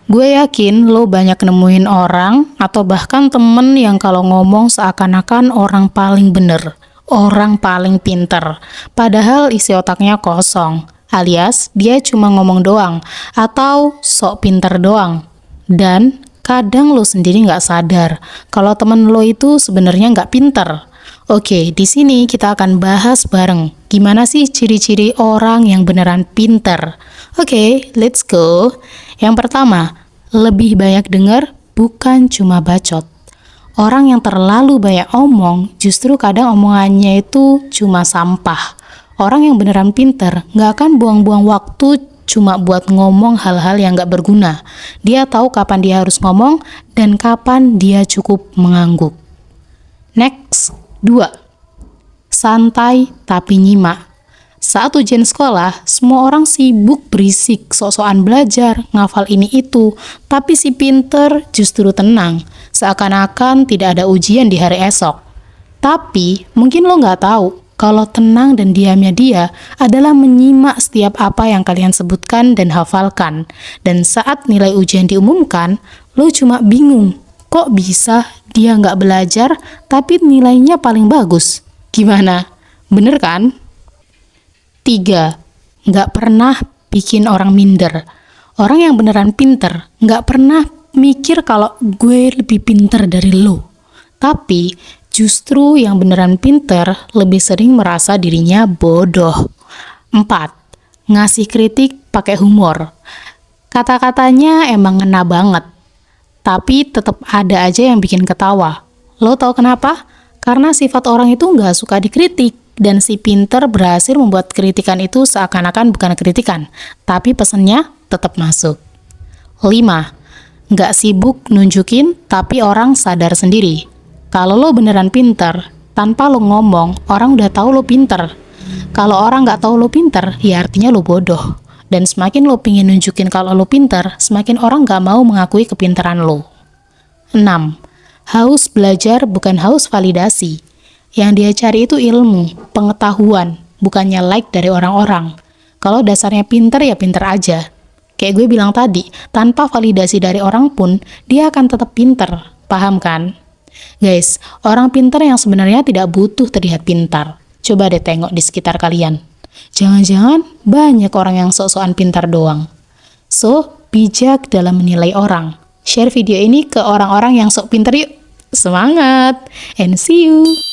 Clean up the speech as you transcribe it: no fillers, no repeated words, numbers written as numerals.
Gue yakin lo banyak nemuin orang atau bahkan temen yang kalau ngomong seakan-akan orang paling bener, orang paling pinter. Padahal isi otaknya kosong, alias dia cuma ngomong doang atau sok pinter doang. Dan kadang lo sendiri nggak sadar kalau temen lo itu sebenarnya nggak pinter. Oke, di sini kita akan bahas bareng gimana sih ciri-ciri orang yang beneran pinter. Oke, let's go. Yang pertama, lebih banyak dengar, bukan cuma bacot. Orang yang terlalu banyak omong, justru kadang omongannya itu cuma sampah. Orang yang beneran pinter nggak akan buang-buang waktu cuma buat ngomong hal-hal yang nggak berguna. Dia tahu kapan dia harus ngomong dan kapan dia cukup mengangguk. Next, 2. Santai tapi nyimak. Saat ujian sekolah, semua orang sibuk berisik, sok-sokan belajar, ngafal ini itu, tapi si pinter justru tenang, seakan-akan tidak ada ujian di hari esok. Tapi, mungkin lo nggak tahu, kalau tenang dan diamnya dia adalah menyimak setiap apa yang kalian sebutkan dan hafalkan. Dan saat nilai ujian diumumkan, lo cuma bingung, kok bisa dia nggak belajar, tapi nilainya paling bagus? Gimana? Bener kan? 3. Nggak pernah bikin orang minder. Orang yang beneran pinter nggak pernah mikir kalau gue lebih pinter dari lo. Tapi justru yang beneran pinter lebih sering merasa dirinya bodoh. 4. Ngasih kritik pakai humor. Kata-katanya emang ngena banget, tapi tetap ada aja yang bikin ketawa. Lo tau kenapa? Karena sifat orang itu nggak suka dikritik. Dan si pinter berhasil membuat kritikan itu seakan-akan bukan kritikan, tapi pesennya tetap masuk. 5. Nggak sibuk nunjukin, tapi orang sadar sendiri. Kalau lo beneran pinter, tanpa lo ngomong, orang udah tahu lo pinter. Kalau orang nggak tahu lo pinter, ya artinya lo bodoh. Dan semakin lo pingin nunjukin kalau lo pinter, semakin orang nggak mau mengakui kepintaran lo. 6. Haus belajar bukan haus validasi. Yang dia cari itu ilmu, pengetahuan, bukannya like dari orang-orang. Kalau dasarnya pinter ya pinter aja. Kayak gue bilang tadi, tanpa validasi dari orang pun, dia akan tetap pinter. Paham kan? Guys, orang pinter yang sebenarnya tidak butuh terlihat pintar. Coba deh tengok di sekitar kalian. Jangan-jangan banyak orang yang sok-sokan pintar doang. So, bijak dalam menilai orang. Share video ini ke orang-orang yang sok pinter yuk. Semangat! And see you!